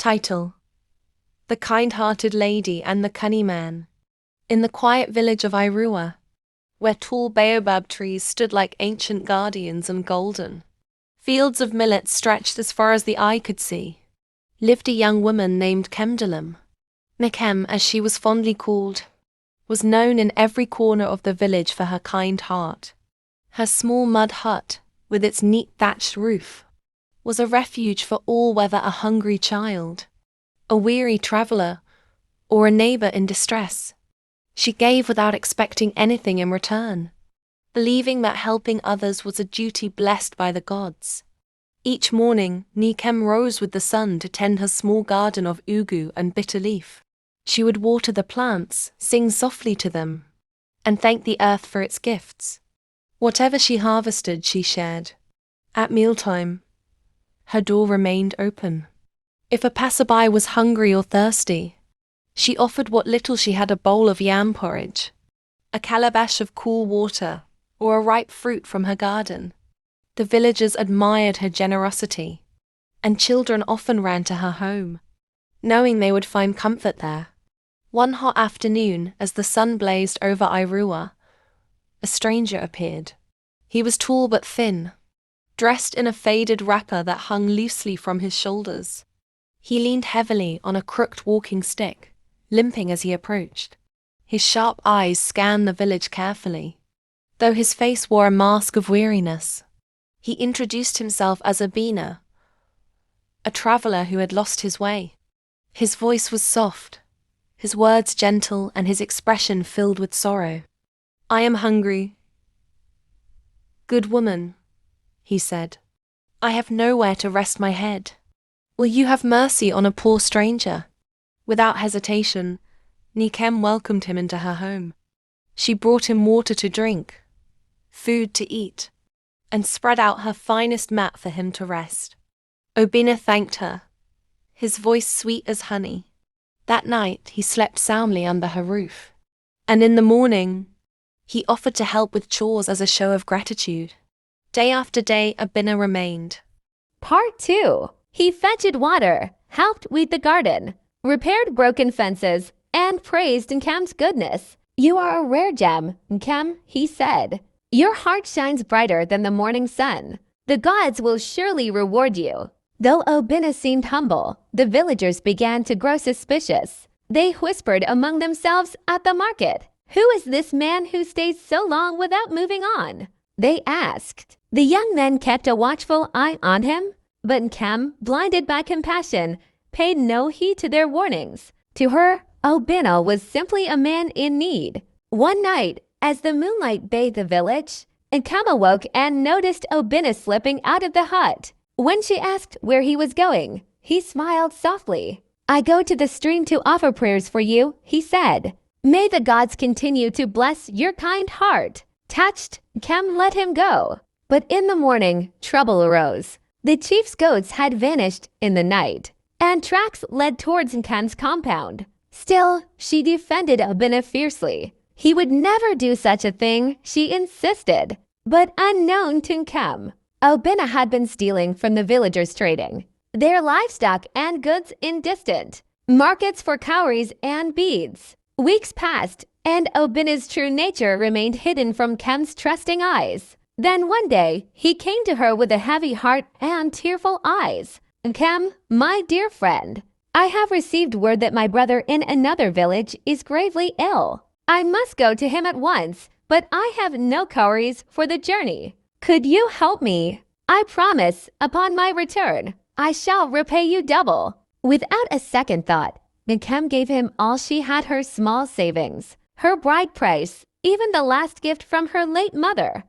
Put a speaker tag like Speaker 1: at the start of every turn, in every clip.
Speaker 1: Title: The Kind-Hearted Lady and the Cunning Man. In the quiet village of Iruwa, where tall baobab trees stood like ancient guardians and golden fields of millet stretched as far as the eye could see, lived a young woman named Nkemdilim. Nkem, as she was fondly called, was known in every corner of the village for her kind heart. Her small mud hut, with its neat thatched roof, was a refuge for all, whether a hungry child, a weary traveler, or a neighbor in distress. She gave without expecting anything in return, believing that helping others was a duty blessed by the gods. Each morning, Nkem rose with the sun to tend her small garden of ugu and bitter leaf. She would water the plants, sing softly to them, and thank the earth for its gifts. Whatever she harvested, she shared. At mealtime, her door remained open. If a passerby was hungry or thirsty, she offered what little she had: a bowl of yam porridge, a calabash of cool water, or a ripe fruit from her garden. The villagers admired her generosity, and children often ran to her home, knowing they would find comfort there. One hot afternoon, as the sun blazed over Iruwa, a stranger appeared. He was tall but thin, dressed in a faded wrapper that hung loosely from his shoulders. He leaned heavily on a crooked walking stick, limping as he approached. His sharp eyes scanned the village carefully, though his face wore a mask of weariness. He introduced himself as Abina, a traveler who had lost his way. His voice was soft, his words gentle, and his expression filled with sorrow. "I am hungry, good woman," he said. "I have nowhere to rest my head. Will you have mercy on a poor stranger?" Without hesitation, Nkem welcomed him into her home. She brought him water to drink, food to eat, and spread out her finest mat for him to rest. Obina thanked her, his voice sweet as honey. That night he slept soundly under her roof, and in the morning he offered to help with chores as a show of gratitude. Day after day, Obina remained.
Speaker 2: Part 2. He fetched water, helped weed the garden, repaired broken fences, and praised Nkem's goodness. "You are a rare gem, Nkem," he said. "Your heart shines brighter than the morning sun. The gods will surely reward you." Though Obina seemed humble, the villagers began to grow suspicious. They whispered among themselves at the market, "Who is this man who stays so long without moving on?" They asked. The young men kept a watchful eye on him, but Nkem, blinded by compassion, paid no heed to their warnings. To her, Obina was simply a man in need. One night, as the moonlight bathed the village, Nkem awoke and noticed Obina slipping out of the hut. When she asked where he was going, he smiled softly. "I go to the stream to offer prayers for you," he said. "May the gods continue to bless your kind heart." Touched, Nkem let him go. But in the morning, trouble arose. The chief's goats had vanished in the night, and tracks led towards Nkem's compound. Still, she defended Obina fiercely. He would never do such a thing, she insisted. But unknown to Nkem, Obina had been stealing from the villagers trading their livestock and goods in distant markets for cowries and beads. Weeks passed, and Obina's true nature remained hidden from Nkem's trusting eyes. Then one day, he came to her with a heavy heart and tearful eyes. "Nkem, my dear friend, I have received word that my brother in another village is gravely ill. I must go to him at once, but I have no cowries for the journey. Could you help me? I promise, upon my return, I shall repay you double." Without a second thought, Nkem gave him all she had, her small savings, her bride price, even the last gift from her late mother.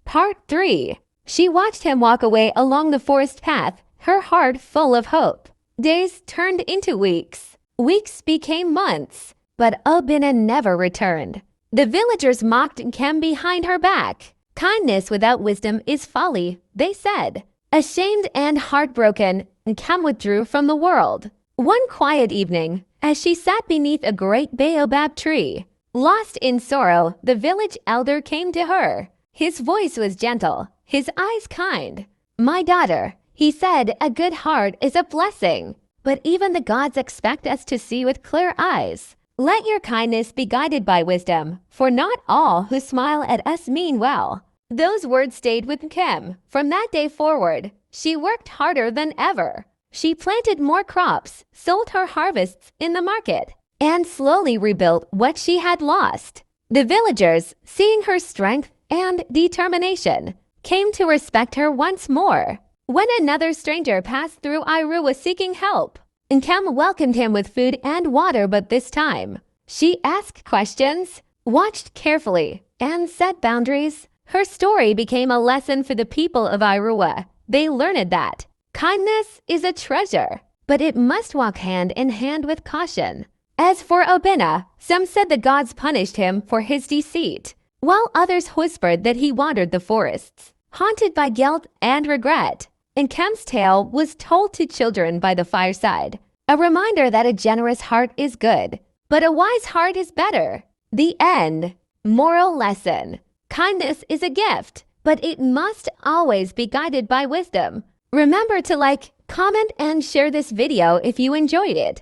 Speaker 2: Part 3. She watched him walk away along the forest path, her heart full of hope. Days turned into weeks. Weeks became months, but Obina never returned. The villagers mocked Nkem behind her back. "Kindness without wisdom is folly," they said. Ashamed and heartbroken, Nkem withdrew from the world. One quiet evening, as she sat beneath a great baobab tree, lost in sorrow, the village elder came to her. His voice was gentle, his eyes kind. "My daughter," He said a good heart is a blessing, but even the gods expect us to see with clear eyes. Let your kindness be guided by wisdom, for not all who smile at us mean well. Those words stayed with Nkem. From that day forward, she worked harder than ever. She planted more crops, sold her harvests in the market, and slowly rebuilt what she had lost. The villagers, seeing her strength and determination, came to respect her once more. When another stranger passed through Iruwa seeking help, Nkem welcomed him with food and water, but this time, she asked questions, watched carefully, and set boundaries. Her story became a lesson for the people of Iruwa. They learned that kindness is a treasure, but it must walk hand in hand with caution. As for Obina, some said the gods punished him for his deceit, while others whispered that he wandered the forests, haunted by guilt and regret. Nkem's tale was told to children by the fireside, a reminder that a generous heart is good, but a wise heart is better. The end. Moral lesson. Kindness is a gift, but it must always be guided by wisdom. Remember to like, comment, and share this video if you enjoyed it.